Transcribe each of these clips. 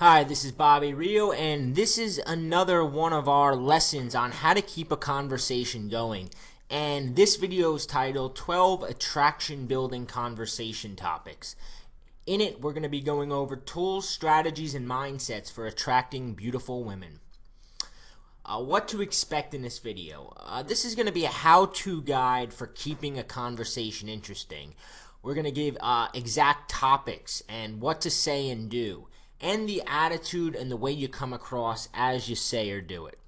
Hi, this is Bobby Rio, and this is another one of our lessons on how to keep a conversation going. And this video is titled 12 Attraction Building Conversation Topics. In it, we're going to be going over tools, strategies, and mindsets for attracting beautiful women. What to expect in this video. This is going to be a how-to guide for keeping a conversation interesting. We're going to give exact topics and what to say and do, and the attitude and the way you come across as you say or do it.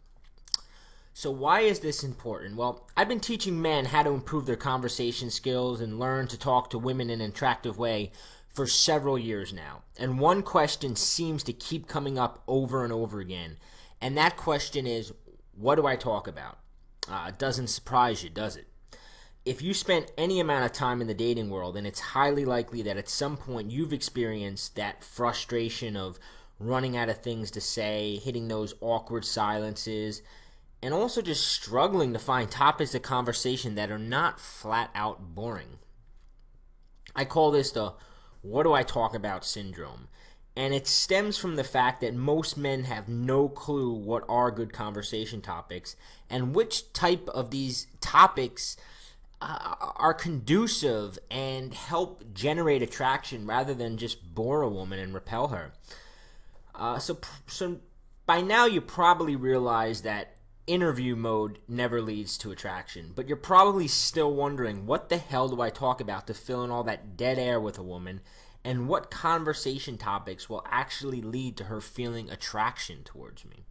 So why is this important? Well, I've been teaching men how to improve their conversation skills and learn to talk to women in an attractive way for several years now. And one question seems to keep coming up over and over again. And that question is, what do I talk about? It doesn't surprise you, does it? If you spent any amount of time in the dating world, then it's highly likely that at some point you've experienced that frustration of running out of things to say, hitting those awkward silences, and also just struggling to find topics of conversation that are not flat out boring. I call this the "what do I talk about" syndrome. And it stems from the fact that most men have no clue what are good conversation topics and which type of these topics are conducive and help generate attraction rather than just bore a woman and repel her. So by now you probably realize that interview mode never leads to attraction, but you're probably still wondering, what the hell do I talk about to fill in all that dead air with a woman, and what conversation topics will actually lead to her feeling attraction towards me?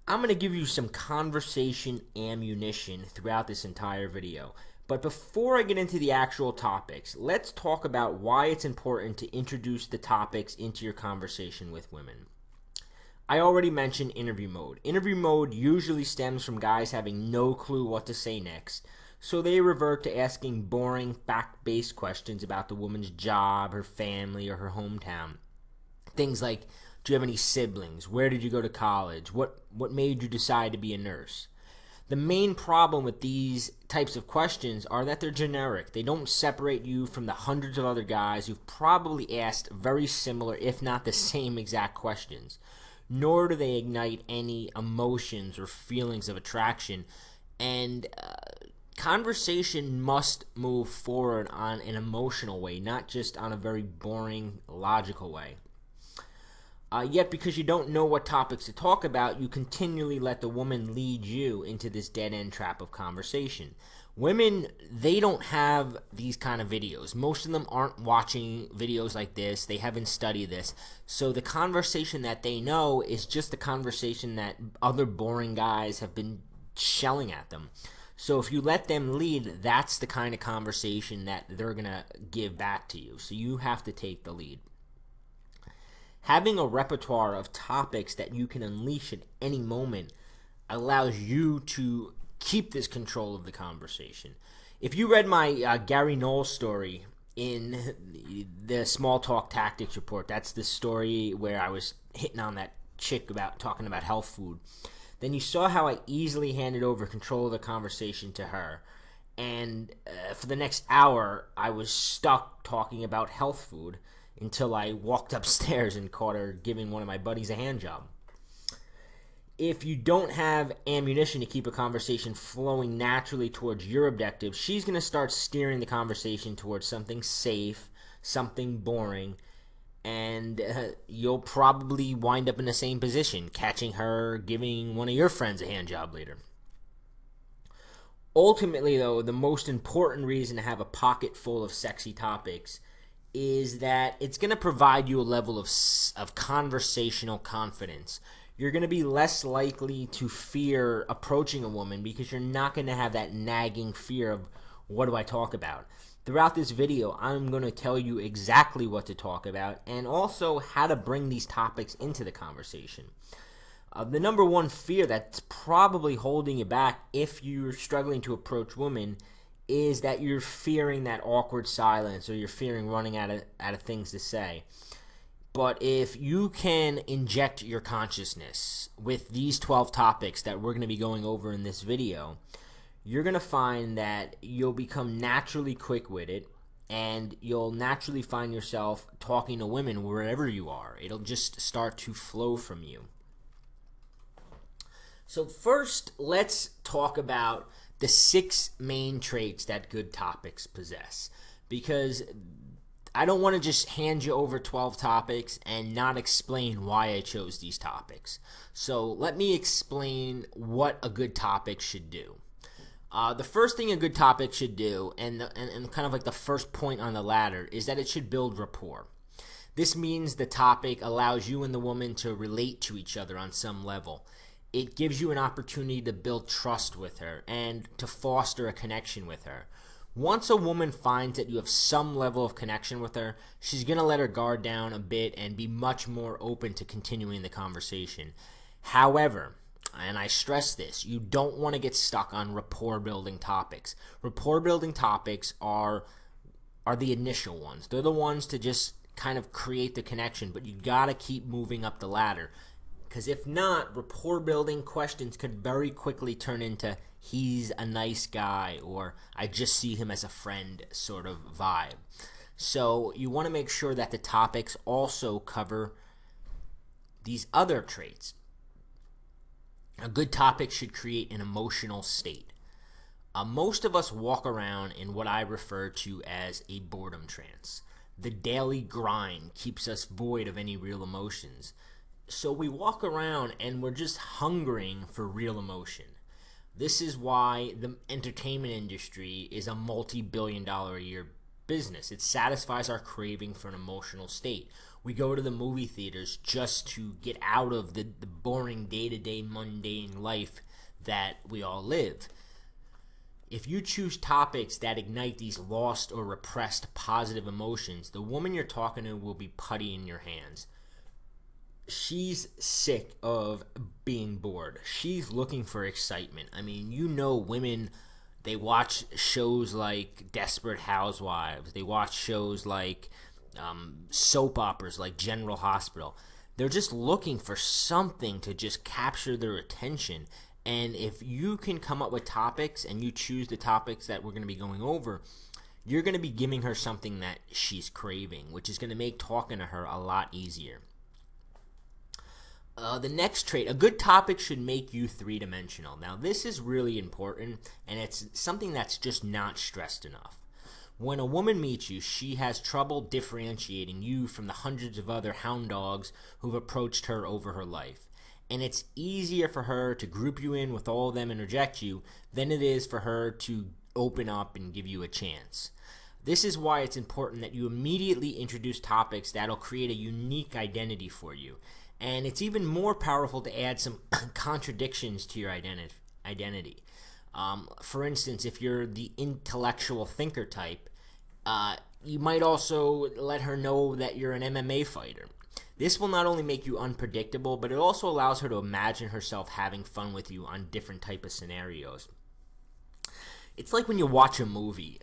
I'm going to give you some conversation ammunition throughout this entire video. But before I get into the actual topics, let's talk about why it's important to introduce the topics into your conversation with women. I already mentioned interview mode. Interview mode usually stems from guys having no clue what to say next, so they revert to asking boring, fact-based questions about the woman's job, her family, or her hometown. Things like, do you have any siblings? Where did you go to college? What made you decide to be a nurse? The main problem with these types of questions are that they're generic. They don't separate you from the hundreds of other guys who've probably asked very similar, if not the same exact questions. Nor do they ignite any emotions or feelings of attraction. And conversation must move forward on an emotional way, not just on a very boring, logical way. Yet because you don't know what topics to talk about, you continually let the woman lead you into this dead-end trap of conversation. Women, they don't have these kind of videos. Most of them aren't watching videos like this. They haven't studied this. So the conversation that they know is just the conversation that other boring guys have been shelling at them. So if you let them lead, that's the kind of conversation that they're going to give back to you. So you have to take the lead. Having a repertoire of topics that you can unleash at any moment allows you to keep this control of the conversation. If you read my Gary Knowles story in the Small Talk Tactics report, that's the story where I was hitting on that chick about talking about health food, then you saw how I easily handed over control of the conversation to her. And for the next hour, I was stuck talking about health food until I walked upstairs and caught her giving one of my buddies a hand job. If you don't have ammunition to keep a conversation flowing naturally towards your objective, she's going to start steering the conversation towards something safe, something boring, and you'll probably wind up in the same position, catching her giving one of your friends a hand job later. Ultimately, though, the most important reason to have a pocket full of sexy topics is that it's going to provide you a level of conversational confidence. You're going to be less likely to fear approaching a woman because you're not going to have that nagging fear of, what do I talk about? Throughout this video, I'm going to tell you exactly what to talk about and also how to bring these topics into the conversation. The number one fear that's probably holding you back if you're struggling to approach women is that you're fearing that awkward silence, or you're fearing running out of things to say. But if you can inject your consciousness with these 12 topics that we're going to be going over in this video, you're going to find that you'll become naturally quick-witted and you'll naturally find yourself talking to women wherever you are. It'll just start to flow from you. So first, let's talk about the 6 main traits that good topics possess, because I don't want to just hand you over 12 topics and not explain why I chose these topics. So let me explain what a good topic should do. The first thing a good topic should do, and kind of like the first point on the ladder, is that it should build rapport. This means the topic allows you and the woman to relate to each other on some level. It gives you an opportunity to build trust with her and to foster a connection with her. Once a woman finds that you have some level of connection with her, she's going to let her guard down a bit and be much more open to continuing the conversation. However, and I stress this, you don't want to get stuck on rapport building topics. Rapport building topics are the initial ones. They're the ones to just kind of create the connection, but you got to keep moving up the ladder. Because if not, rapport building questions could very quickly turn into he's a nice guy or I just see him as a friend sort of vibe. So you want to make sure that the topics also cover these other traits. A good topic should create an emotional state. Most of us walk around in what I refer to as a boredom trance. The daily grind keeps us void of any real emotions. So we walk around and we're just hungering for real emotion. This is why the entertainment industry is a multi-billion-dollar a year business. It satisfies our craving for an emotional state. We go to the movie theaters just to get out of the boring day-to-day mundane life that we all live. If you choose topics that ignite these lost or repressed positive emotions, the woman you're talking to will be putty in your hands. She's sick of being bored. She's looking for excitement. I mean, you know, women, they watch shows like Desperate Housewives. They watch shows like soap operas like General Hospital. They're just looking for something to just capture their attention. And if you can come up with topics and you choose the topics that we're going to be going over, you're going to be giving her something that she's craving, which is going to make talking to her a lot easier. The next trait, a good topic should make you three-dimensional. Now, this is really important, and it's something that's just not stressed enough. When a woman meets you, she has trouble differentiating you from the hundreds of other hound dogs who've approached her over her life. And it's easier for her to group you in with all of them and reject you than it is for her to open up and give you a chance. This is why it's important that you immediately introduce topics that'll create a unique identity for you. And it's even more powerful to add some contradictions to your identity. For instance, if you're the intellectual thinker type, you might also let her know that you're an MMA fighter. This will not only make you unpredictable, but it also allows her to imagine herself having fun with you on different type of scenarios. It's like when you watch a movie.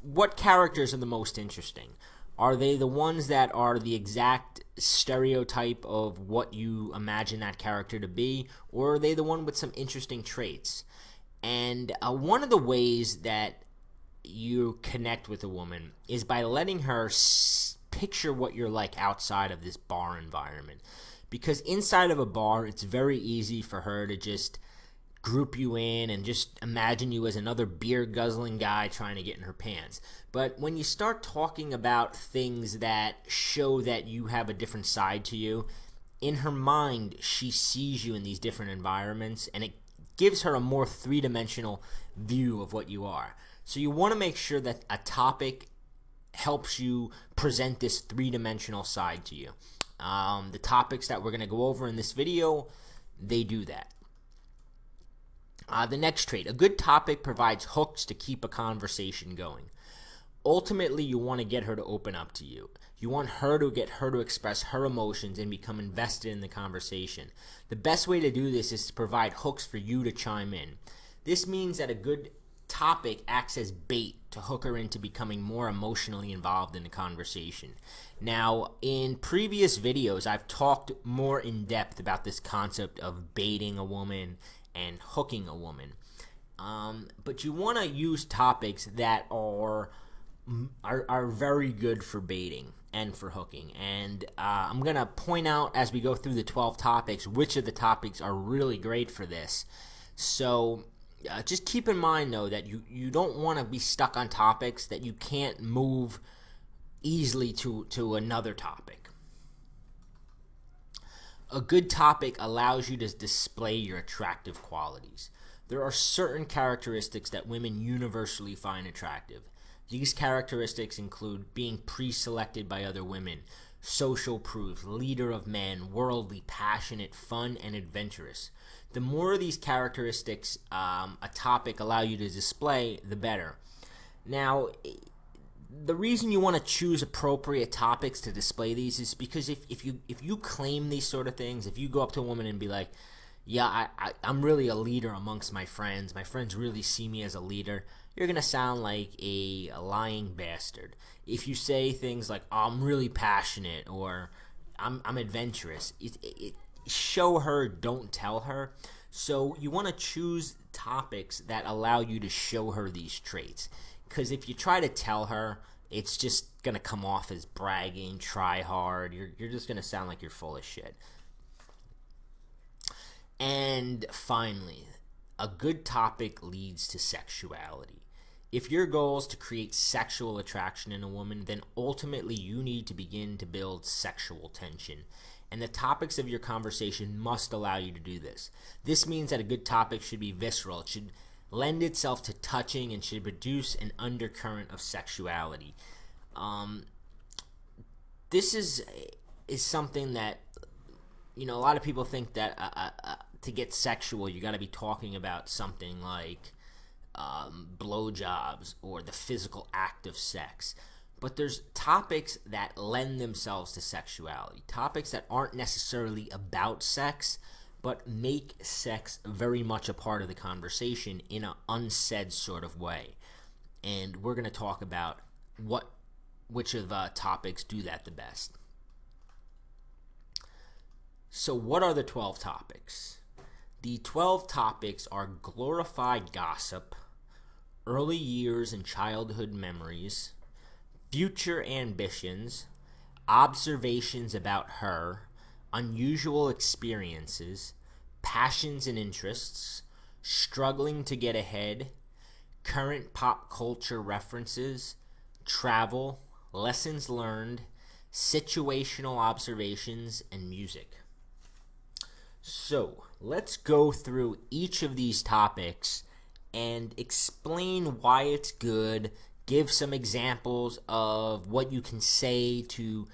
What characters are the most interesting? Are they the ones that are the exact stereotype of what you imagine that character to be, or are they the one with some interesting traits? And one of the ways that you connect with a woman is by letting her picture what you're like outside of this bar environment. Because inside of a bar, it's very easy for her to just group you in and just imagine you as another beer guzzling guy trying to get in her pants. But when you start talking about things that show that you have a different side to you, in her mind she sees you in these different environments, and it gives her a more three-dimensional view of what you are. So you want to make sure that a topic helps you present this three-dimensional side to you. The topics that we're going to go over in this video, they do that. The next trait, a good topic provides hooks to keep a conversation going. Ultimately, you want to get her to open up to you. You want her to get her to express her emotions and become invested in the conversation. The best way to do this is to provide hooks for you to chime in. This means that a good topic acts as bait to hook her into becoming more emotionally involved in the conversation. Now, in previous videos, I've talked more in depth about this concept of baiting a woman and hooking a woman. But you want to use topics that are are very good for baiting and for hooking. And I'm going to point out as we go through the 12 topics which of the topics are really great for this. So just keep in mind, though, that you don't want to be stuck on topics that you can't move easily to another topic. A good topic allows you to display your attractive qualities. There are certain characteristics that women universally find attractive. These characteristics include being pre-selected by other women, social proof, leader of men, worldly, passionate, fun, and adventurous. The more of these characteristics a topic allow you to display, the better. Now, the reason you want to choose appropriate topics to display these is because if you claim these sort of things, if you go up to a woman and be like, yeah, I'm really a leader amongst my friends really see me as a leader, you're going to sound like a lying bastard. If you say things like, oh, I'm really passionate, or I'm adventurous, show her, don't tell her. So you want to choose topics that allow you to show her these traits. Because if you try to tell her, it's just going to come off as bragging, try hard. You're just going to sound like you're full of shit. And finally, a good topic leads to sexuality. If your goal is to create sexual attraction in a woman, then ultimately you need to begin to build sexual tension. And the topics of your conversation must allow you to do this. This means that a good topic should be visceral. It should lend itself to touching and should produce an undercurrent of sexuality. This is something that, a lot of people think that to get sexual, you got to be talking about something like blowjobs or the physical act of sex. But there's topics that lend themselves to sexuality, topics that aren't necessarily about sex, but make sex very much a part of the conversation in an unsaid sort of way. And we're going to talk about which of the topics do that the best. So what are the 12 topics? The 12 topics are glorified gossip, early years and childhood memories, future ambitions, observations about her, unusual experiences, passions and interests, struggling to get ahead, current pop culture references, travel, lessons learned, situational observations, and music. So, let's go through each of these topics and explain why it's good, give some examples of what you can say to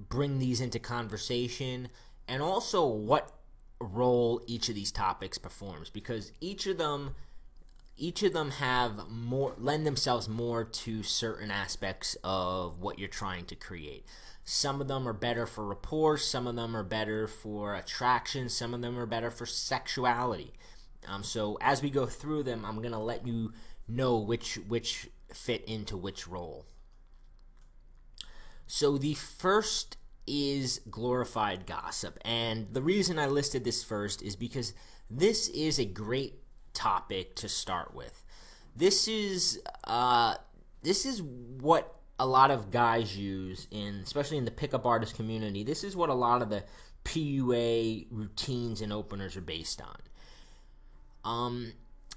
bring these into conversation, and also what role each of these topics performs, because each of them have lend themselves more to certain aspects of what you're trying to create. Some of them are better for rapport, some of them are better for attraction, some of them are better for sexuality. So as we go through them, I'm going to let you know which fit into which role. So the first is glorified gossip, and the reason I listed this first is because this is a great topic to start with. This is what a lot of guys use, especially in the pickup artist community. This is what a lot of the PUA routines and openers are based on.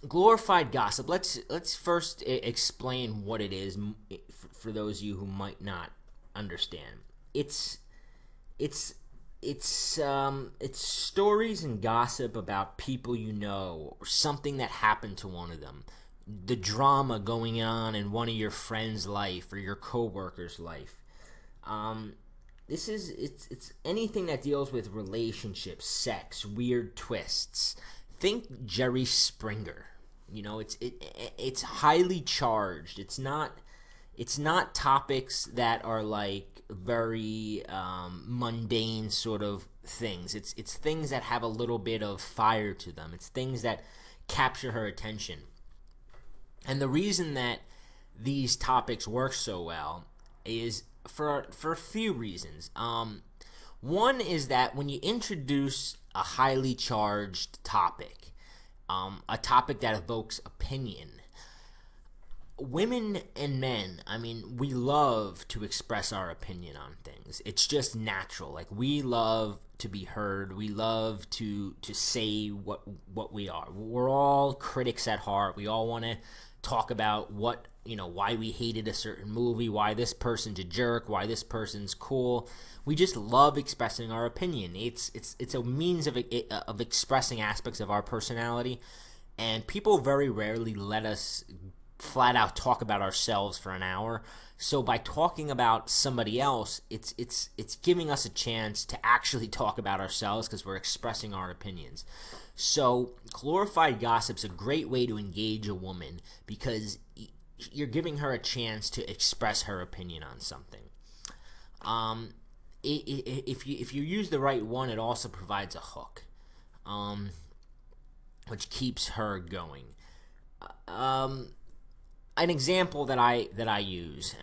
Glorified gossip. Let's first explain what it is for those of you who might not understand. It's stories and gossip about people you know, or something that happened to one of them. The drama going on in one of your friends' life or your coworker's life. It's anything that deals with relationships, sex, weird twists. Think Jerry Springer. It's highly charged. It's not topics that are like very mundane sort of things. It's things that have a little bit of fire to them. It's things that capture her attention. And the reason that these topics work so well is for a few reasons. One is that when you introduce a highly charged topic, a topic that evokes opinion, women and men, I mean, we love to express our opinion on things. It's just natural. Like, we love to be heard. We love to say what we are. We're all critics at heart. We all want to talk about why we hated a certain movie, why this person's a jerk, why this person's cool. We just love expressing our opinion. It's a means of expressing aspects of our personality, and people very rarely let us flat out talk about ourselves for an hour. So by talking about somebody else, it's giving us a chance to actually talk about ourselves because we're expressing our opinions. So glorified gossip's a great way to engage a woman because you're giving her a chance to express her opinion on something. If you use the right one, it also provides a hook, which keeps her going. An example that I've used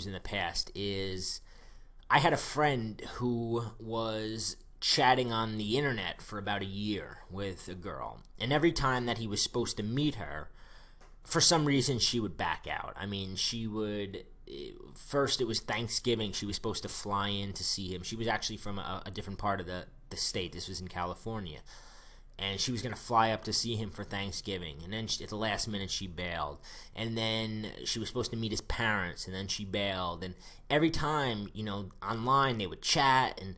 in the past is I had a friend who was chatting on the internet for about a year with a girl, and every time that he was supposed to meet her, for some reason she would back out. I mean, first it was Thanksgiving, she was supposed to fly in to see him. She was actually from a different part of the state. This was in California. And she was going to fly up to see him for Thanksgiving. And then at the last minute, she bailed. And then she was supposed to meet his parents, and then she bailed. And every time, online they would chat and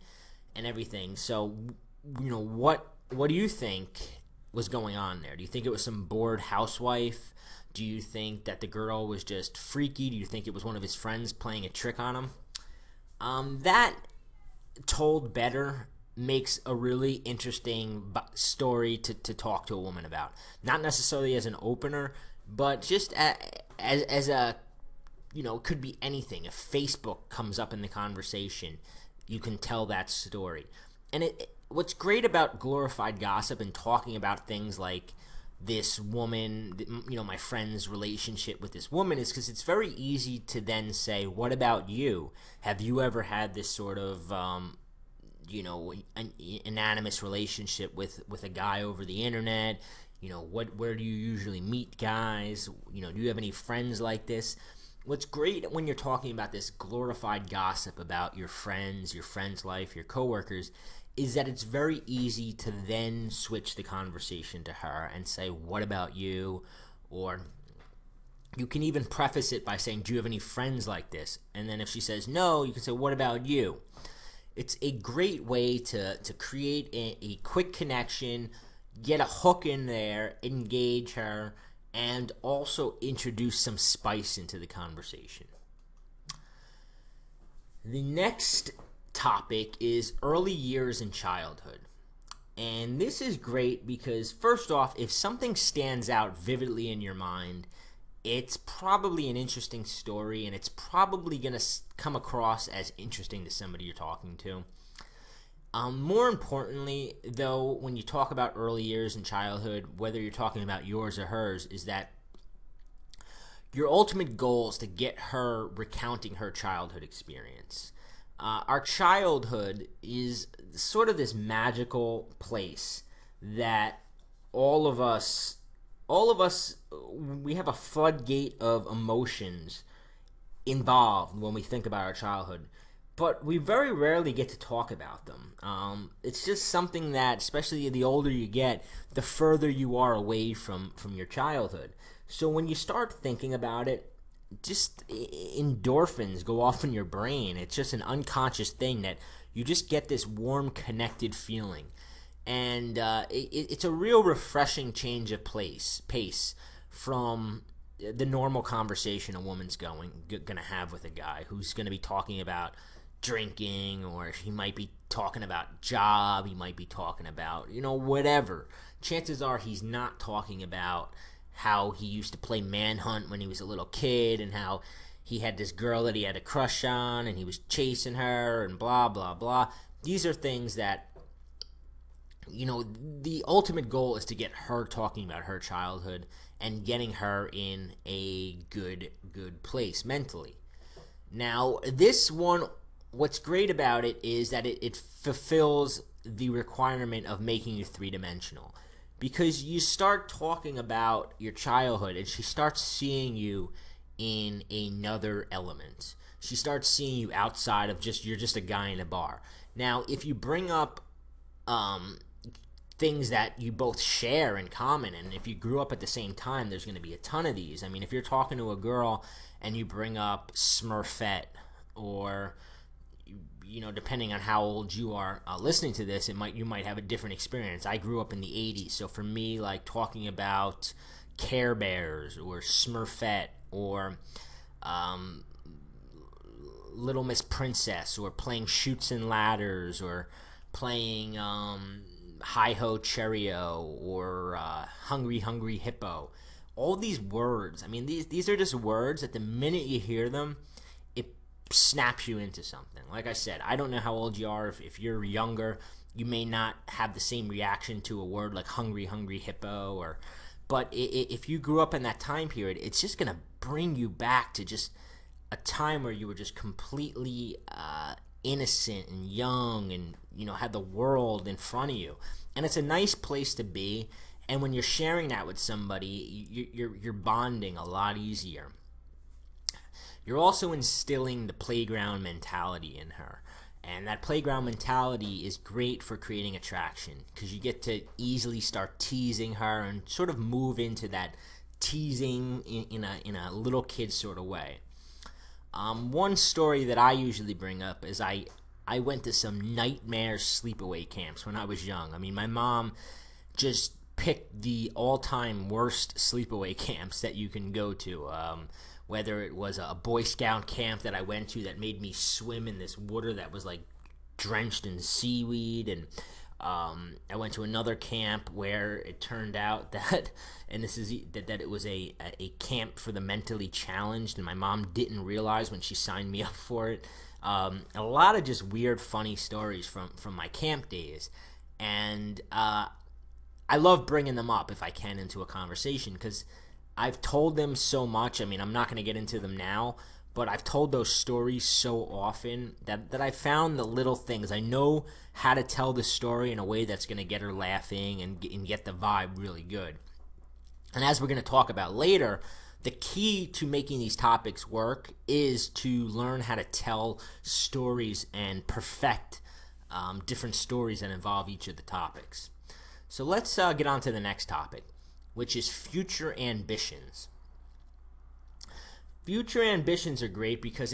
everything. So, what do you think was going on there? Do you think it was some bored housewife? Do you think that the girl was just freaky? Do you think it was one of his friends playing a trick on him? That told better makes a really interesting story to talk to a woman about. Not necessarily as an opener, but just as a, it could be anything. If Facebook comes up in the conversation, you can tell that story. And what's great about glorified gossip and talking about things like this woman, my friend's relationship with this woman, is because it's very easy to then say, what about you? Have you ever had this sort of an anonymous relationship with a guy over the internet? Where do you usually meet guys? Do you have any friends like this? What's great when you're talking about this glorified gossip about your friends, your friend's life, your coworkers, is that it's very easy to then switch the conversation to her and say, what about you? Or you can even preface it by saying, do you have any friends like this? And then if she says no, you can say, what about you? It's a great way to create a quick connection, get a hook in there, engage her, and also introduce some spice into the conversation. The next topic is early years in childhood. And this is great because, first off, if something stands out vividly in your mind, it's probably an interesting story, and it's probably going to come across as interesting to somebody you're talking to. More importantly, though, when you talk about early years in childhood, whether you're talking about yours or hers, is that your ultimate goal is to get her recounting her childhood experience. Our childhood is sort of this magical place that all of us, we have a floodgate of emotions involved when we think about our childhood, but we very rarely get to talk about them. It's just something that, especially the older you get, the further you are away from your childhood. So when you start thinking about it, just endorphins go off in your brain. It's just an unconscious thing that you just get this warm, connected feeling. And it's a real refreshing change of pace from the normal conversation a woman's going to have with a guy who's going to be talking about drinking, or he might be talking about job, he might be talking about, whatever. Chances are he's not talking about how he used to play manhunt when he was a little kid and how he had this girl that he had a crush on and he was chasing her and blah, blah, blah. These are things that, the ultimate goal is to get her talking about her childhood and getting her in a good place mentally. Now, this one, what's great about it is that it fulfills the requirement of making you three-dimensional. because you start talking about your childhood and she starts seeing you in another element. She starts seeing you outside of just you're just a guy in a bar. Now, if you bring up um, things that you both share in common, and if you grew up at the same time, there's going to be a ton of these. I mean, if you're talking to a girl and you bring up Smurfette, or depending on how old you are listening to this, you might have a different experience. I grew up in the 80s, so for me, like talking about Care Bears or Smurfette or Little Miss Princess, or playing Chutes and Ladders, or playing Hi Ho Cherry-O, or Hungry Hungry Hippo. All these words, I mean, these are just words that the minute you hear them, it snaps you into something. Like I said, I don't know how old you are. If you're younger, you may not have the same reaction to a word like Hungry Hungry Hippo, but if you grew up in that time period, it's just going to bring you back to just a time where you were just completely innocent and young, and had the world in front of you. And it's a nice place to be. And when you're sharing that with somebody, you're bonding a lot easier. You're also instilling the playground mentality in her. And that playground mentality is great for creating attraction, because you get to easily start teasing her and sort of move into that teasing in a little kid sort of way. One story that I usually bring up is I went to some nightmare sleepaway camps when I was young. I mean, my mom just picked the all-time worst sleepaway camps that you can go to. Whether it was a Boy Scout camp that I went to that made me swim in this water that was like drenched in seaweed, and I went to another camp where it turned out that, and this is that it was a camp for the mentally challenged, and my mom didn't realize when she signed me up for it. A lot of just weird, funny stories from my camp days, and I love bringing them up if I can into a conversation, because I've told them so much. I mean, I'm not going to get into them now, but I've told those stories so often that I found the little things. I know how to tell the story in a way that's going to get her laughing and get the vibe really good. And as we're going to talk about later, the key to making these topics work is to learn how to tell stories and perfect different stories that involve each of the topics. So let's get on to the next topic, which is future ambitions. Future ambitions are great because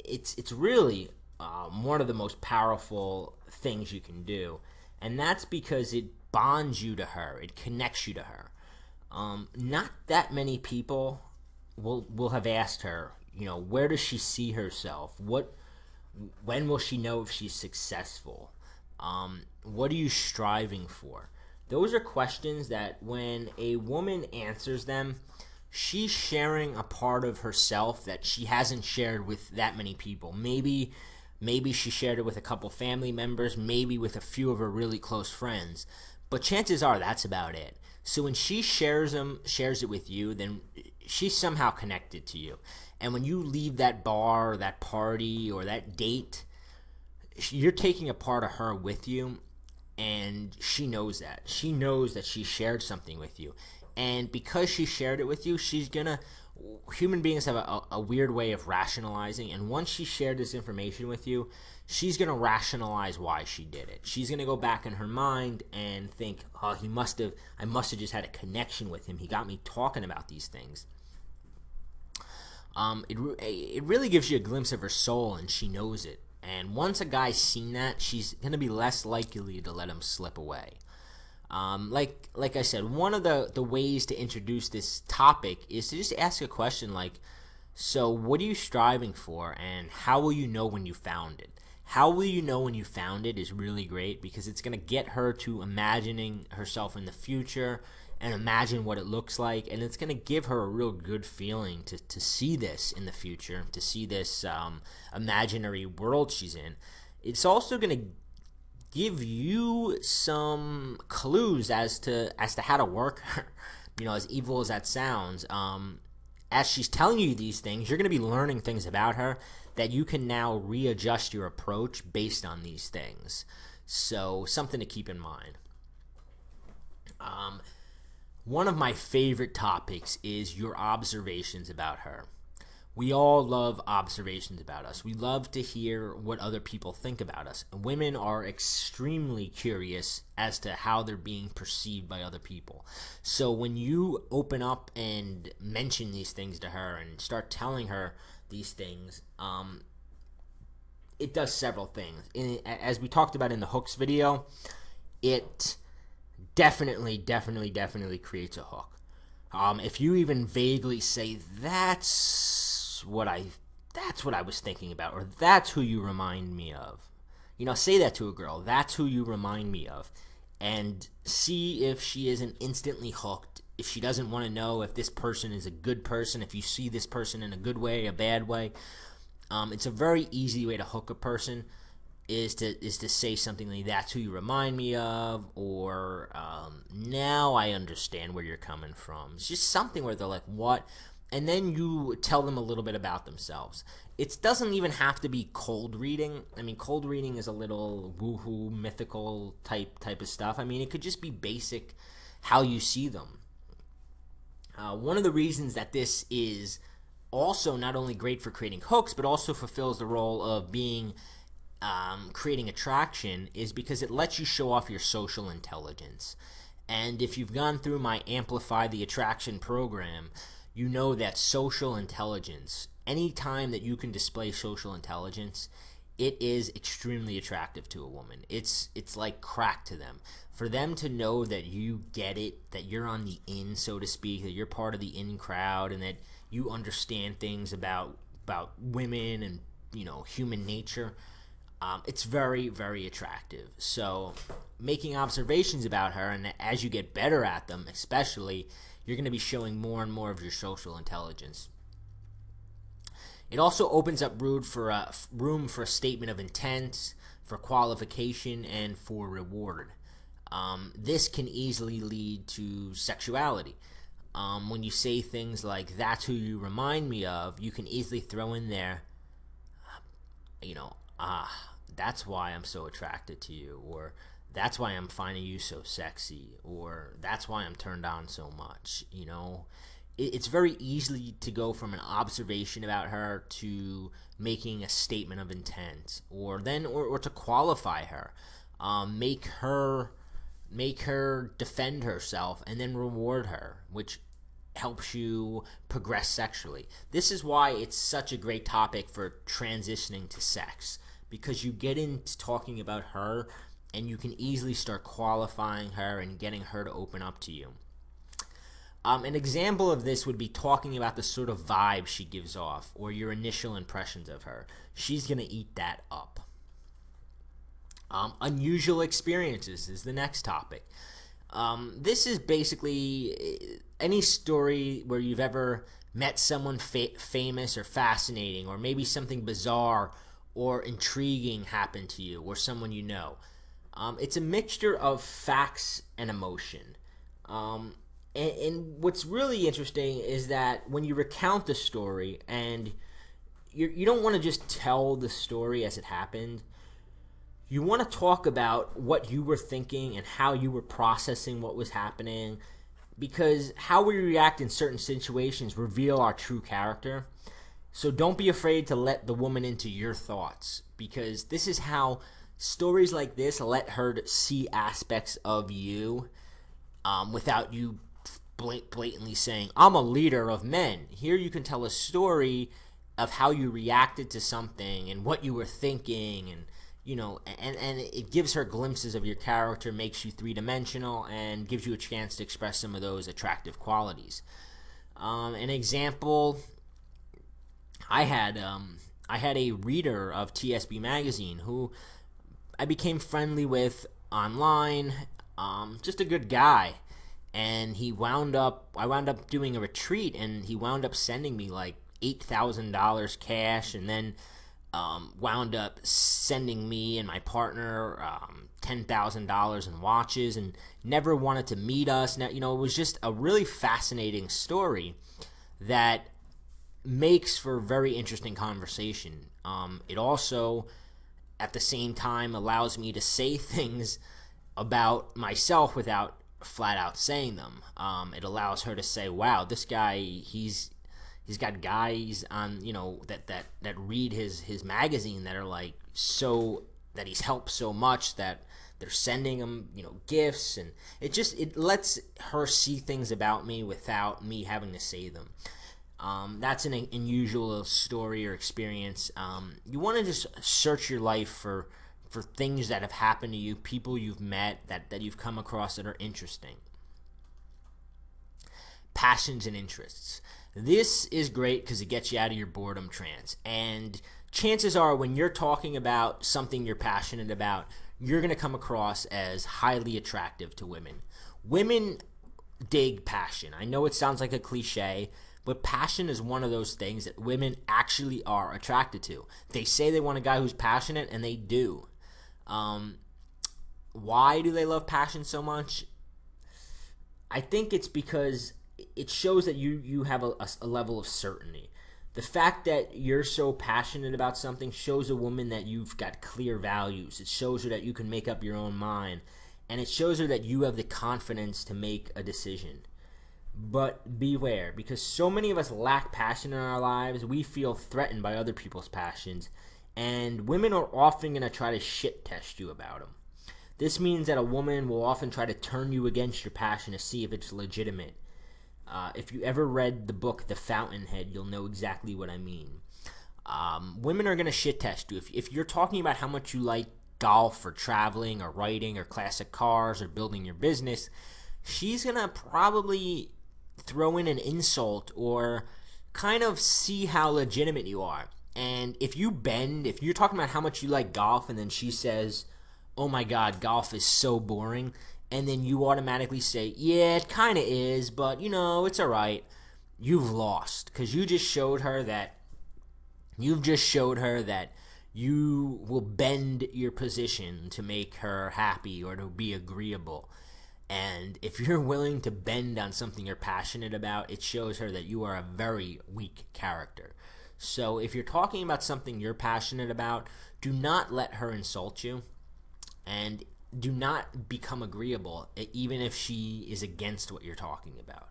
it's really one of the most powerful things you can do, and that's because it bonds you to her, it connects you to her. Not that many people will have asked her, where does she see herself? When will she know if she's successful? What are you striving for? Those are questions that when a woman answers them, she's sharing a part of herself that she hasn't shared with that many people. Maybe she shared it with a couple family members, maybe with a few of her really close friends, but chances are that's about it. So when she shares it with you, then she's somehow connected to you. And when you leave that bar or that party or that date, you're taking a part of her with you, and she knows that. She knows that she shared something with you. And because she shared it with you, human beings have a weird way of rationalizing, and once she shared this information with you, she's going to rationalize why she did it. She's going to go back in her mind and think, oh, I must have just had a connection with him. He got me talking about these things. It really gives you a glimpse of her soul, and she knows it. And once a guy's seen that, she's going to be less likely to let him slip away. Like I said, one of the ways to introduce this topic is to just ask a question like, so what are you striving for, and how will you know when you found it? How will you know when you found it is really great, because it's going to get her to imagining herself in the future and imagine what it looks like, and it's going to give her a real good feeling to see this in the future, to see this imaginary world she's in. It's also going to give you some clues as to how to work her. As evil as that sounds, as she's telling you these things, you're going to be learning things about her that you can now readjust your approach based on these things. So something to keep in mind. Um, One of my favorite topics is your observations about her. We all love observations about us. We love to hear what other people think about us. And women are extremely curious as to how they're being perceived by other people. So when you open up and mention these things to her and start telling her these things, it does several things. As we talked about in the hooks video, it definitely creates a hook. If you even vaguely say that's what I was thinking about, or that's who you remind me of, say that to a girl. That's who you remind me of, and see if she isn't instantly hooked. If she doesn't want to know if this person is a good person, if you see this person in a good way, a bad way, it's a very easy way to hook a person. Is to say something like that's who you remind me of, or now I understand where you're coming from. It's just something where they're like, what? And then you tell them a little bit about themselves. It doesn't even have to be cold reading. I mean, cold reading is a little woohoo, mythical type of stuff. I mean, it could just be basic how you see them. One of the reasons that this is also not only great for creating hooks, but also fulfills the role of being creating attraction is because it lets you show off your social intelligence. And if you've gone through my Amplify the Attraction program, you know that social intelligence, any time that you can display social intelligence, it is extremely attractive to a woman. It's like crack to them. For them to know that you get it, that you're on the in, so to speak, that you're part of the in crowd, and that you understand things about women and human nature. It's very attractive. So making observations about her, and as you get better at them especially, you're going to be showing more and more of your social intelligence. It also opens up room for a statement of intent, for qualification, and for reward. This can easily lead to sexuality. When you say things like that's who you remind me of, you can easily throw in there, that's why I'm so attracted to you, or that's why I'm finding you so sexy, or that's why I'm turned on so much. It's very easy to go from an observation about her to making a statement of intent, or to qualify her, make her defend herself, and then reward her, which helps you progress sexually. This is why it's such a great topic for transitioning to sex, because you get into talking about her and you can easily start qualifying her and getting her to open up to you. An example of this would be talking about the sort of vibe she gives off, or your initial impressions of her. She's going to eat that up. Unusual experiences is the next topic. This is basically any story where you've ever met someone famous or fascinating, or maybe something bizarre or intriguing happened to you, or someone you know. It's a mixture of facts and emotion. And what's really interesting is that when you recount the story, and you don't want to just tell the story as it happened, you want to talk about what you were thinking and how you were processing what was happening, because how we react in certain situations reveal our true character. So don't be afraid to let the woman into your thoughts, because this is how stories like this let her see aspects of you without you blatantly saying, I'm a leader of men. Here you can tell a story of how you reacted to something and what you were thinking, and and it gives her glimpses of your character, makes you three-dimensional, and gives you a chance to express some of those attractive qualities. An example, I had a reader of TSB magazine who I became friendly with online, just a good guy, and I wound up doing a retreat, and he wound up sending me like $8,000 cash, and then wound up sending me and my partner $10,000 in watches, and never wanted to meet us. Now, it was just a really fascinating story that makes for very interesting conversation. It also, at the same time, allows me to say things about myself without flat out saying them. It allows her to say, "Wow, this guy, he's got guys on, that read his magazine that are like so that he's helped so much that they're sending him, gifts, and it lets her see things about me without me having to say them." That's an unusual story or experience. You want to just search your life for things that have happened to you, people you've met that you've come across that are interesting. Passions and interests. This is great because it gets you out of your boredom trance. And chances are when you're talking about something you're passionate about, you're going to come across as highly attractive to women. Women dig passion. I know it sounds like a cliche, but passion is one of those things that women actually are attracted to. They say they want a guy who's passionate, and they do. Why do they love passion so much? I think it's because it shows that you have a level of certainty. The fact that you're so passionate about something shows a woman that you've got clear values. It shows her that you can make up your own mind. And it shows her that you have the confidence to make a decision. But beware, because so many of us lack passion in our lives, we feel threatened by other people's passions. And women are often going to try to shit test you about them. This means that a woman will often try to turn you against your passion to see if it's legitimate. If you ever read the book The Fountainhead, you'll know exactly what I mean. Women are going to shit test you. If you're talking about how much you like golf or traveling or writing or classic cars or building your business, she's going to probably throw in an insult or kind of see how legitimate you are. And if you're talking about how much you like golf and then she says, "Oh my God, golf is so boring," and then you automatically say, "Yeah, it kind of is, but it's all right," you've lost, because you've just showed her that you will bend your position to make her happy or to be agreeable. And if you're willing to bend on something you're passionate about, it shows her that you are a very weak character. So if you're talking about something you're passionate about, do not let her insult you, and do not become agreeable, even if she is against what you're talking about.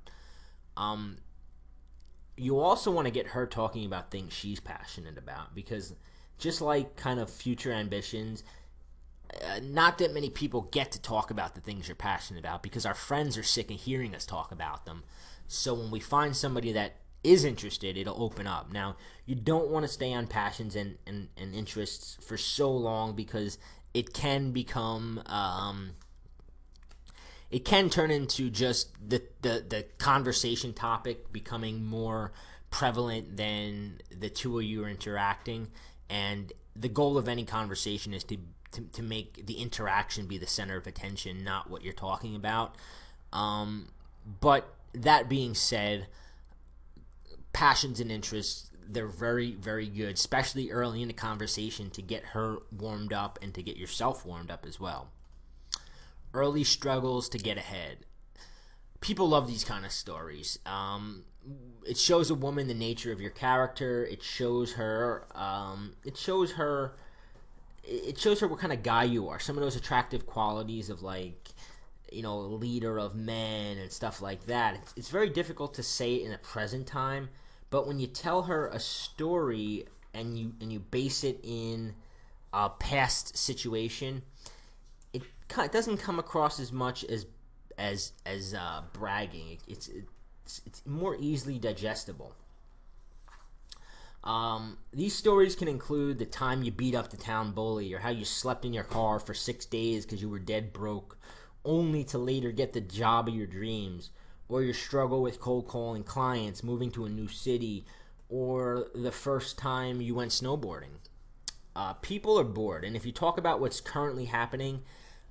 You also want to get her talking about things she's passionate about, because just like kind of future ambitions, not that many people get to talk about the things you're passionate about because our friends are sick of hearing us talk about them. So when we find somebody that is interested, it'll open up. Now, you don't want to stay on passions and interests for so long, because it can become it can turn into just the conversation topic becoming more prevalent than the two of you are interacting. And the goal of any conversation is to make the interaction be the center of attention, not what you're talking about. But that being said, passions and interests, they're very, very good, especially early in the conversation, to get her warmed up and to get yourself warmed up as well. Early struggles to get ahead. People love these kind of stories. It shows a woman the nature of your character. It shows her what kind of guy you are. Some of those attractive qualities of, like, leader of men and stuff like that. It's very difficult to say it in the present time, but when you tell her a story and you base it in a past situation, it doesn't come across as much as bragging. It's more easily digestible. These stories can include the time you beat up the town bully, or how you slept in your car for 6 days because you were dead broke, only to later get the job of your dreams, or your struggle with cold calling clients, moving to a new city, or the first time you went snowboarding. People are bored, and if you talk about what's currently happening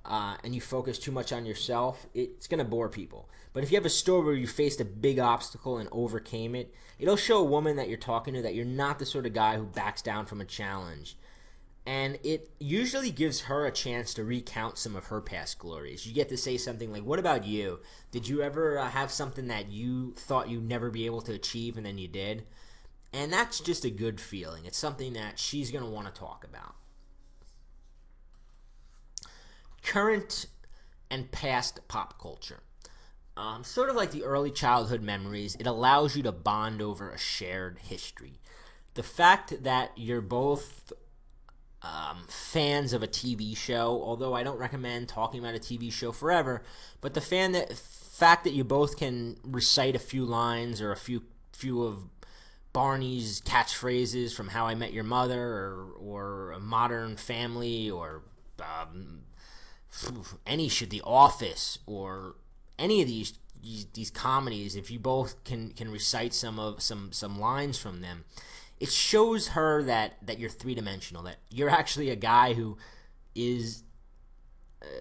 and you focus too much on yourself, it's going to bore people. But if you have a story where you faced a big obstacle and overcame it, it'll show a woman that you're talking to that you're not the sort of guy who backs down from a challenge. And it usually gives her a chance to recount some of her past glories. You get to say something like, "What about you? Did you ever have something that you thought you'd never be able to achieve and then you did?" And that's just a good feeling. It's something that she's going to want to talk about. Current and past pop culture. Sort of like the early childhood memories, it allows you to bond over a shared history. The fact that you're both fans of a TV show, although I don't recommend talking about a TV show forever, but the fact that you both can recite a few lines or a few of Barney's catchphrases from How I Met Your Mother or A Modern Family or The Office or any of these comedies, if you both can recite some lines from them, it shows her that you're three-dimensional, that you're actually a guy who is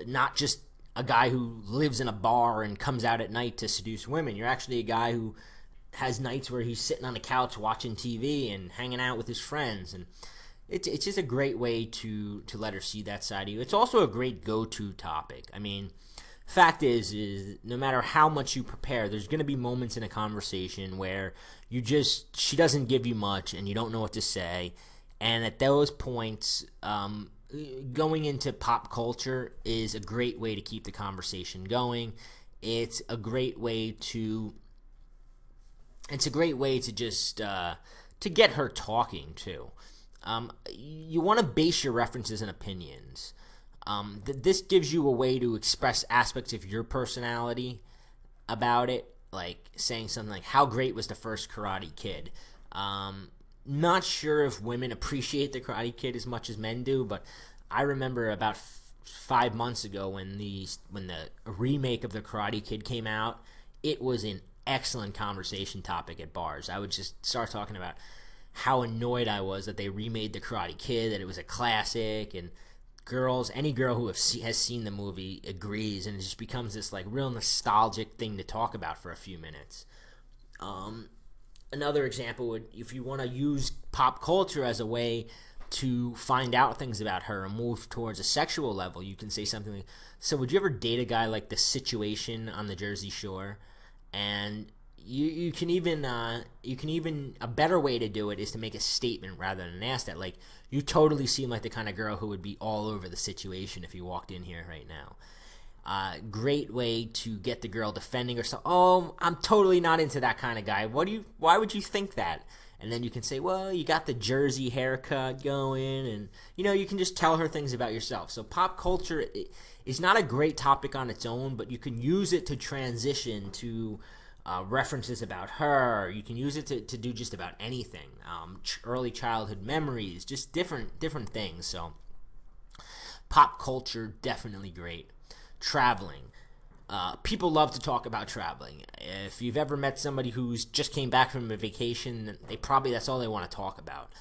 not just a guy who lives in a bar and comes out at night to seduce women. You're actually a guy who has nights where he's sitting on the couch watching TV and hanging out with his friends, and it's just a great way to let her see that side of you. It's also a great go-to topic. I mean, fact is no matter how much you prepare, there's going to be moments in a conversation where she doesn't give you much and you don't know what to say, and at those points, going into pop culture is a great way to keep the conversation going. It's a great way to just to get her talking too. You want to base your references and opinions. This gives you a way to express aspects of your personality about it, like saying something like, how great was the first Karate Kid? Not sure if women appreciate the Karate Kid as much as men do, but I remember about 5 months ago when the remake of the Karate Kid came out, it was an excellent conversation topic at bars. I would just start talking about how annoyed I was that they remade the Karate Kid, that it was a classic, and any girl who has seen the movie agrees, and it just becomes this like real nostalgic thing to talk about for a few minutes. Another example would, if you want to use pop culture as a way to find out things about her and move towards a sexual level, you can say something like, so would you ever date a guy like The Situation on the Jersey Shore? And you can even a better way to do it is to make a statement rather than ask that. Like, you totally seem like the kind of girl who would be all over The Situation if you walked in here right now. Great way to get the girl defending herself. Oh, I'm totally not into that kind of guy. Why would you think that? And then you can say, well, you got the Jersey haircut going, and you can just tell her things about yourself. So pop culture is not a great topic on its own, but you can use it to transition to references about her. You can use it to do just about anything. Early childhood memories, just different things. So pop culture, definitely great. Traveling. People love to talk about traveling. If you've ever met somebody who's just came back from a vacation, that's all they want to talk about.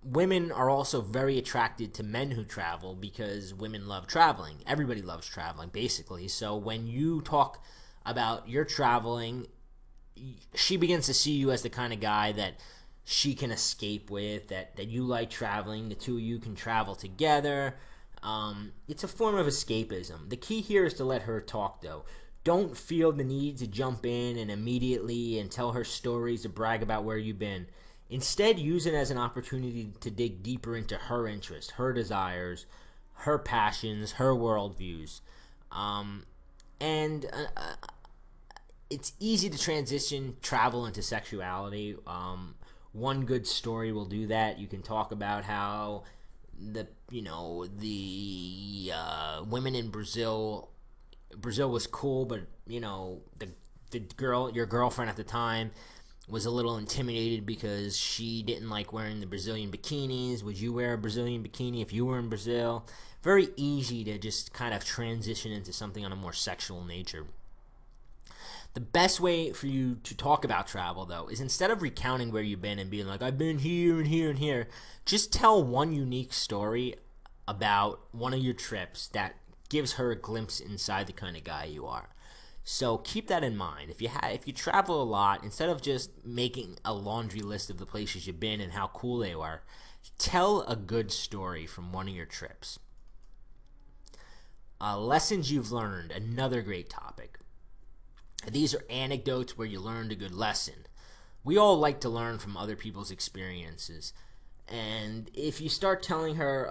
Women are also very attracted to men who travel because women love traveling. Everybody loves traveling, basically. So when you talk about your traveling, she begins to see you as the kind of guy that she can escape with, that you like traveling. The two of you can travel together. It's a form of escapism. The key here is to let her talk, though. Don't feel the need to jump in and immediately and tell her stories or brag about where you've been. Instead, use it as an opportunity to dig deeper into her interests, her desires, her passions, her worldviews. It's easy to transition travel into sexuality. One good story will do that. You can talk about how the women in Brazil was cool, but your girlfriend at the time was a little intimidated because she didn't like wearing the Brazilian bikinis. Would you wear a Brazilian bikini if you were in Brazil? Very easy to just kind of transition into something on a more sexual nature. The best way for you to talk about travel, though, is instead of recounting where you've been and being like, I've been here and here and here, just tell one unique story about one of your trips that gives her a glimpse inside the kind of guy you are. So keep that in mind. If you travel a lot, instead of just making a laundry list of the places you've been and how cool they are, tell a good story from one of your trips. Lessons you've learned, another great topic. These are anecdotes where you learned a good lesson. We all like to learn from other people's experiences. And if you start telling her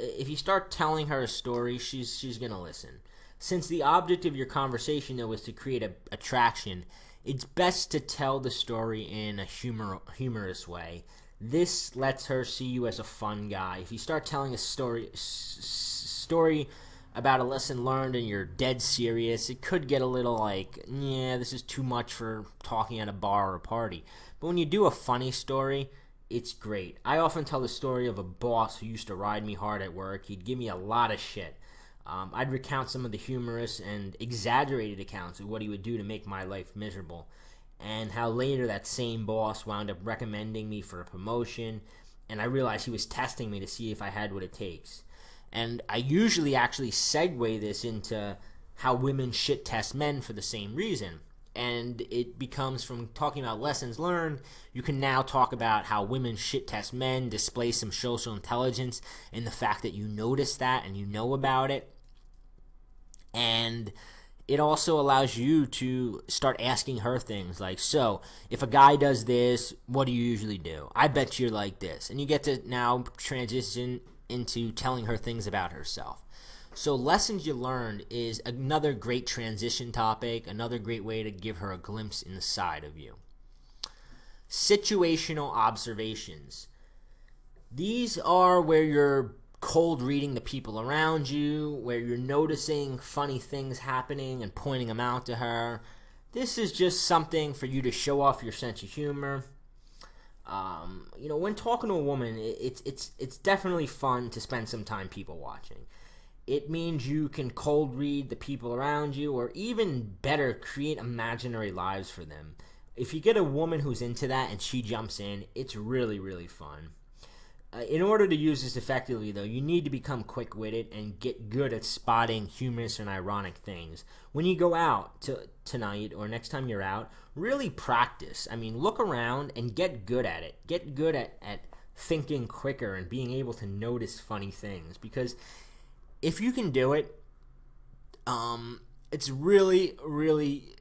if you start telling her a story, she's gonna listen. Since the object of your conversation though is to create a attraction, it's best to tell the story in a humorous way. This lets her see you as a fun guy. If you start telling a story about a lesson learned and you're dead serious, it could get a little like, yeah, this is too much for talking at a bar or a party. But when you do a funny story, it's great. I often tell the story of a boss who used to ride me hard at work. He'd give me a lot of shit. I'd recount some of the humorous and exaggerated accounts of what he would do to make my life miserable, and how later that same boss wound up recommending me for a promotion, and I realized he was testing me to see if I had what it takes. And I usually actually segue this into how women shit test men for the same reason. And it becomes, from talking about lessons learned, you can now talk about how women shit test men, display some social intelligence in the fact that you notice that and you know about it. And it also allows you to start asking her things like, so, if a guy does this, what do you usually do? I bet you're like this. And you get to now transition into telling her things about herself. So lessons you learned is another great transition topic, another great way to give her a glimpse inside of you. Situational observations. These are where you're cold reading the people around you, where you're noticing funny things happening and pointing them out to her. This is just something for you to show off your sense of humor. When talking to a woman, it's definitely fun to spend some time people watching. It means you can cold read the people around you, or even better, create imaginary lives for them. If you get a woman who's into that and she jumps in, it's really, really fun. In order to use this effectively, though, you need to become quick-witted and get good at spotting humorous and ironic things. When you go out tonight or next time you're out, really practice. I mean, look around and get good at it. Get good at thinking quicker and being able to notice funny things. Because if you can do it, it's really, really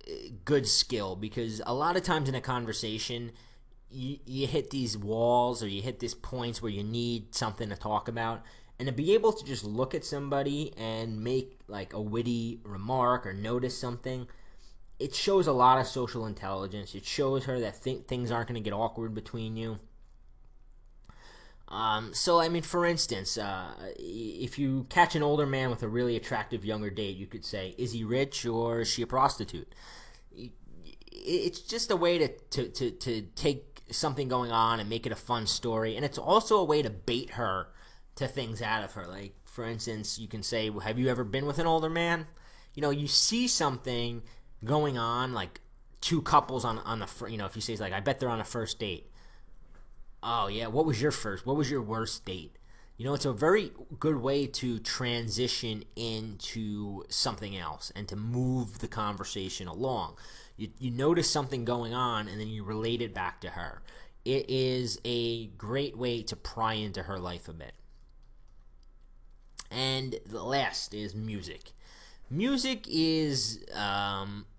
good skill. Because a lot of times in a conversation, you hit these walls or you hit these points where you need something to talk about, and to be able to just look at somebody and make like a witty remark or notice something, it shows a lot of social intelligence. It shows her that things aren't going to get awkward between you. For instance, if you catch an older man with a really attractive younger date, you could say, is he rich or is she a prostitute? It's just a way to take something going on and make it a fun story, and it's also a way to bait her to things out of her. Like, for instance, you can say, have you ever been with an older man? You see something going on, like two couples on the if you say, like, I bet they're on a first date. Oh yeah, what was your worst date? It's a very good way to transition into something else and to move the conversation along. You notice something going on and then you relate it back to her. It is a great way to pry into her life a bit. And the last is music. Music is,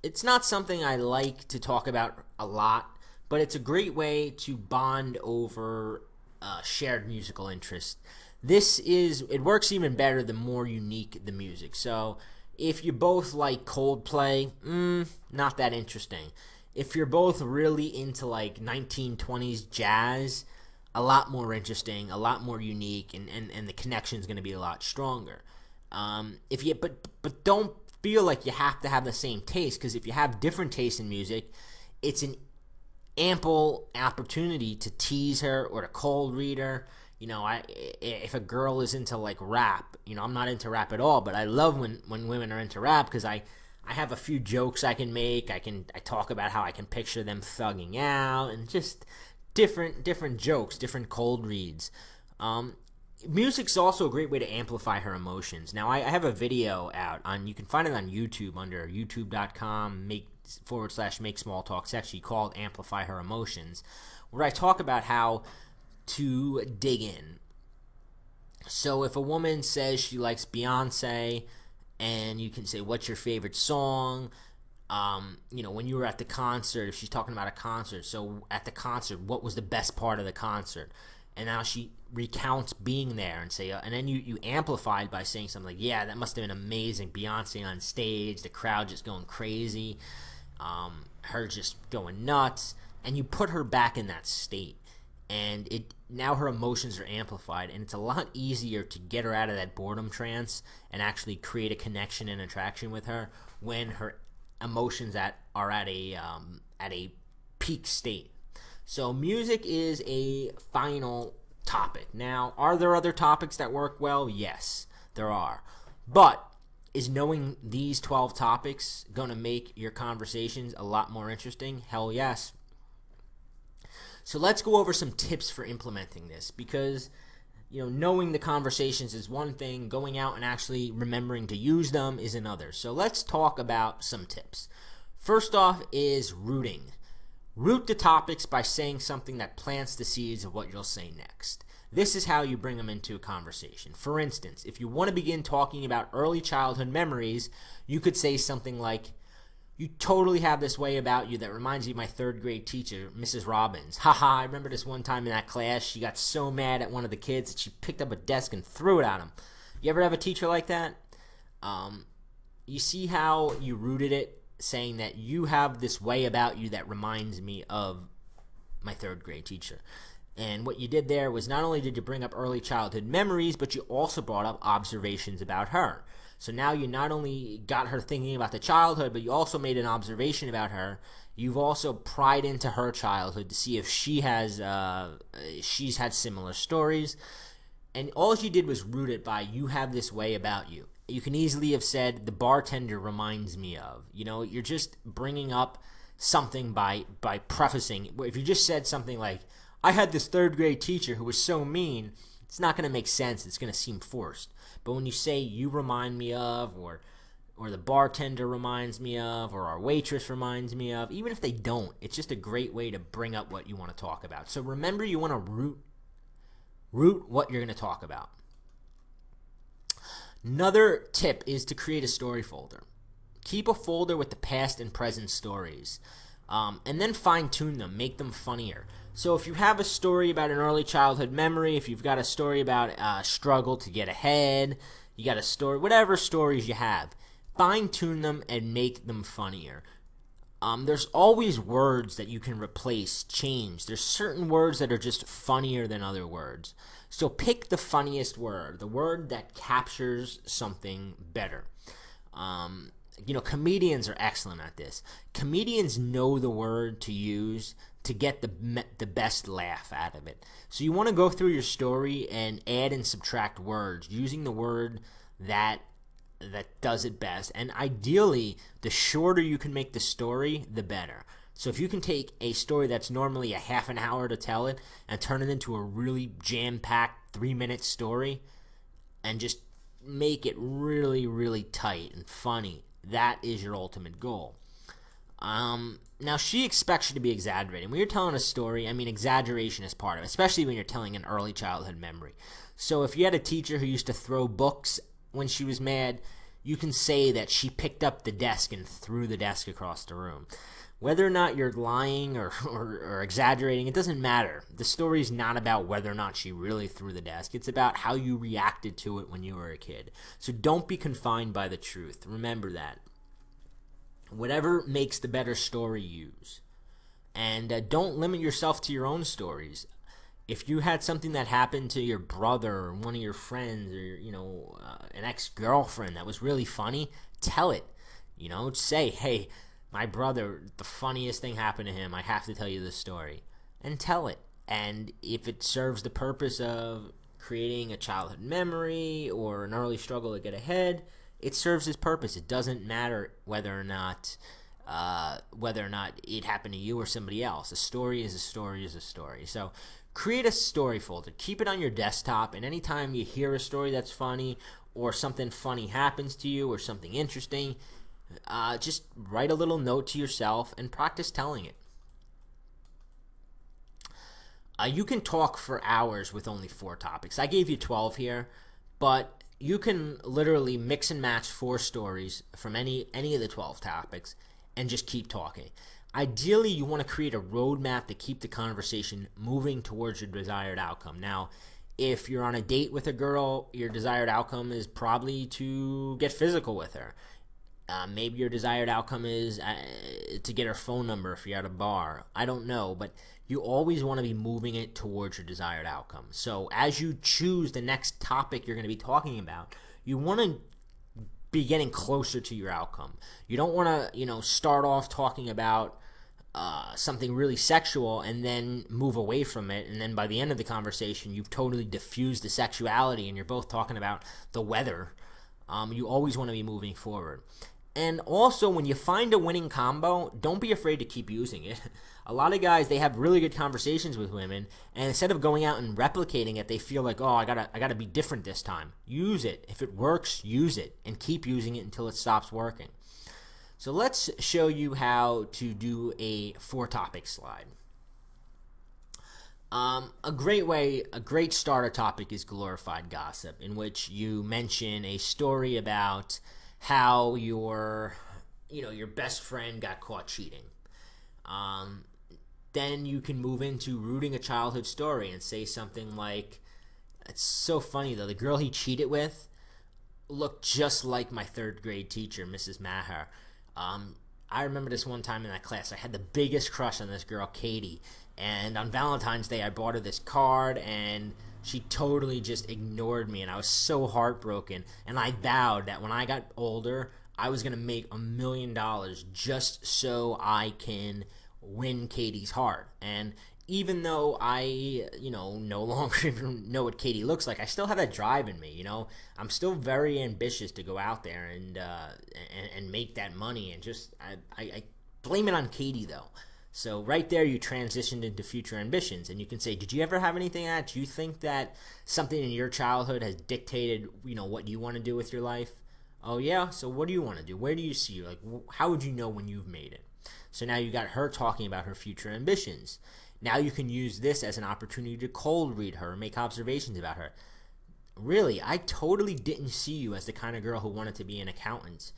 it's not something I like to talk about a lot, but it's a great way to bond over shared musical interest. It works even better the more unique the music. So if you both like Coldplay, not that interesting. If you're both really into like 1920s jazz, a lot more interesting, a lot more unique, and the connection's going to be a lot stronger. But don't feel like you have to have the same taste, because if you have different tastes in music, it's an ample opportunity to tease her or to cold read her. If a girl is into like rap, I'm not into rap at all, but I love when women are into rap, because I have a few jokes I can make. I talk about how I can picture them thugging out, and just different jokes, different cold reads. Music's also a great way to amplify her emotions. Now, I have a video out you can find it on YouTube under youtube.com/make small talk section called Amplify Her Emotions, where I talk about how to dig in. So if a woman says she likes Beyonce, and you can say, what's your favorite song? When you were at the concert, if she's talking about a concert, so at the concert, what was the best part of the concert? and now she recounts being there and say, and then you amplify it by saying something like, yeah, that must have been amazing. Beyonce on stage, the crowd just going crazy, her just going nuts, and you put her back in that state. And now her emotions are amplified, and it's a lot easier to get her out of that boredom trance and actually create a connection and attraction with her when her emotions are at a peak state. So music is a final topic. Now, are there other topics that work well? Yes, there are. But is knowing these 12 topics going to make your conversations a lot more interesting? Hell yes. So let's go over some tips for implementing this, because knowing the conversations is one thing, going out and actually remembering to use them is another. So let's talk about some tips. First off is rooting. Root the topics by saying something that plants the seeds of what you'll say next. This is how you bring them into a conversation. For instance, if you want to begin talking about early childhood memories, you could say something like, you totally have this way about you that reminds you of my third grade teacher, Mrs. Robbins. Haha, I remember this one time in that class, she got so mad at one of the kids that she picked up a desk and threw it at him. You ever have a teacher like that? You see how you rooted it, saying that you have this way about you that reminds me of my third grade teacher. And what you did there was not only did you bring up early childhood memories, but you also brought up observations about her. So now you not only got her thinking about the childhood, but you also made an observation about her. You've also pried into her childhood to see if she's had similar stories. And all you did was root it by, you have this way about you. You can easily have said, the bartender reminds me of. You're just bringing up something by prefacing. If you just said something like, I had this third grade teacher who was so mean, it's not going to make sense. It's going to seem forced. But when you say, you remind me of, or the bartender reminds me of, or our waitress reminds me of, even if they don't, it's just a great way to bring up what you want to talk about. So remember, you want to root what you're going to talk about. Another tip is to create a story folder. Keep a folder with the past and present stories, and then fine-tune them, make them funnier. So if you have a story about an early childhood memory, if you've got a story about a struggle to get ahead, you got a story, whatever stories you have, fine-tune them and make them funnier. There's always words that you can replace, change. There's certain words that are just funnier than other words. So pick the funniest word, the word that captures something better. Comedians are excellent at this. Comedians know the word to use to get the best laugh out of it. So you want to go through your story and add and subtract words using the word that does it best. And ideally, the shorter you can make the story, the better. So if you can take a story that's normally a half an hour to tell it and turn it into a really jam-packed 3-minute story and just make it really, really tight and funny, that is your ultimate goal. Now, she expects you to be exaggerating. When you're telling a story, exaggeration is part of it, especially when you're telling an early childhood memory. So if you had a teacher who used to throw books when she was mad, you can say that she picked up the desk and threw the desk across the room. Whether or not you're lying or exaggerating, it doesn't matter. The story's not about whether or not she really threw the desk. It's about how you reacted to it when you were a kid. So don't be confined by the truth. Remember that. Whatever makes the better story, use. And don't limit yourself to your own stories. If you had something that happened to your brother or one of your friends or, an ex-girlfriend that was really funny, tell it. Say, hey, my brother, the funniest thing happened to him. I have to tell you this story. And tell it. And if it serves the purpose of creating a childhood memory or an early struggle to get ahead, it serves its purpose. It doesn't matter whether or not it happened to you or somebody else. A story is a story is a story. So create a story folder. Keep it on your desktop, and anytime you hear a story that's funny or something funny happens to you or something interesting, just write a little note to yourself and practice telling it. You can talk for hours with only 4 topics. I gave you 12 here, but you can literally mix and match 4 stories from any of the 12 topics and just keep talking. Ideally, you want to create a roadmap to keep the conversation moving towards your desired outcome. Now, if you're on a date with a girl, your desired outcome is probably to get physical with her. Maybe your desired outcome is to get her phone number if you're at a bar. I don't know, but you always want to be moving it towards your desired outcome. So as you choose the next topic you're going to be talking about, you want to be getting closer to your outcome. You don't want to, start off talking about something really sexual and then move away from it, and then by the end of the conversation you've totally diffused the sexuality and you're both talking about the weather. You always want to be moving forward. And also, when you find a winning combo, don't be afraid to keep using it. A lot of guys, they have really good conversations with women, and instead of going out and replicating it, they feel like, oh, I gotta be different this time. Use it. If it works, use it, and keep using it until it stops working. So let's show you how to do a 4-topic slide. A great starter topic is glorified gossip, in which you mention a story about how your best friend got caught cheating. Then you can move into rooting a childhood story and say something like, it's so funny though, the girl he cheated with looked just like my 3rd grade teacher, Mrs. Maher. I remember this one time in that class, I had the biggest crush on this girl, Katie, and on Valentine's Day I bought her this card, and she totally just ignored me, and I was so heartbroken. And I vowed that when I got older, I was going to make $1 million just so I can win Katie's heart. And even though I, no longer even know what Katie looks like, I still have that drive in me. I'm still very ambitious to go out there and make that money. And just I blame it on Katie though. So right there, you transitioned into future ambitions, and you can say, did you ever have anything that? Do you think that something in your childhood has dictated, what you want to do with your life? Oh yeah, so what do you want to do? Where do you see you? Like, how would you know when you've made it? So now you got her talking about her future ambitions. Now you can use this as an opportunity to cold read her, make observations about her. Really, I totally didn't see you as the kind of girl who wanted to be an accountant.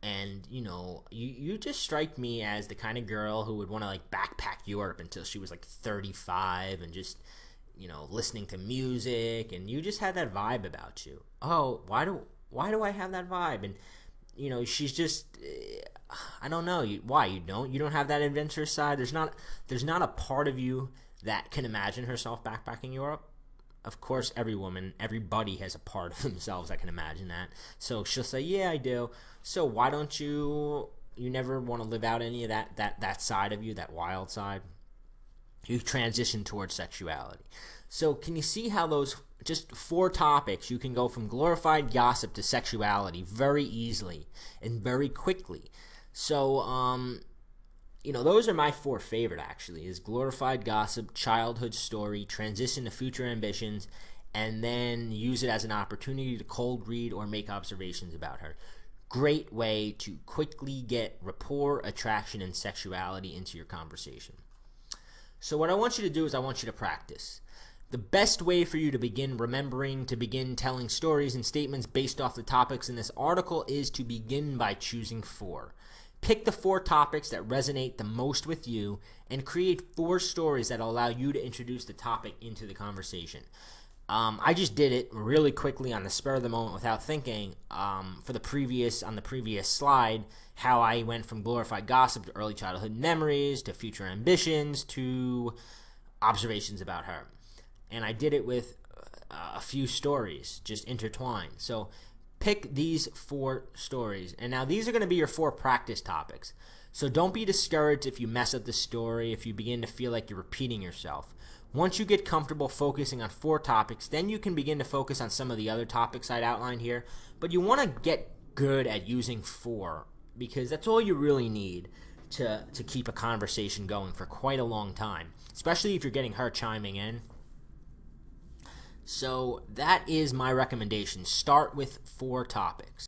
And, you just strike me as the kind of girl who would want to, backpack Europe until she was, 35 and just, listening to music. And you just had that vibe about you. Oh, why do I have that vibe? And, she's just, I don't know. Why? You don't have that adventurous side? There's not a part of you that can imagine herself backpacking Europe. Of course, everybody has a part of themselves that can imagine that. So she'll say, yeah, I do. So why don't you never want to live out any of that side of you, that wild side? You transition towards sexuality. So can you see how those just 4 topics, you can go from glorified gossip to sexuality very easily and very quickly. So, those are my 4 favorite, actually, is glorified gossip, childhood story, transition to future ambitions, and then use it as an opportunity to cold read or make observations about her. Great way to quickly get rapport, attraction, and sexuality into your conversation. So what I want you to do is I want you to practice. The best way for you to begin telling stories and statements based off the topics in this article is to begin by choosing 4. Pick the 4 topics that resonate the most with you and create 4 stories that will allow you to introduce the topic into the conversation. I just did it really quickly on the spur of the moment without thinking on the previous slide, how I went from glorified gossip to early childhood memories to future ambitions to observations about her. And I did it with a few stories just intertwined. So pick these 4 stories. And now these are going to be your 4 practice topics. So don't be discouraged if you mess up the story, if you begin to feel like you're repeating yourself. Once you get comfortable focusing on 4 topics, then you can begin to focus on some of the other topics I'd outlined here. But you want to get good at using 4 because that's all you really need to keep a conversation going for quite a long time, especially if you're getting her chiming in. So that is my recommendation. Start with 4 topics.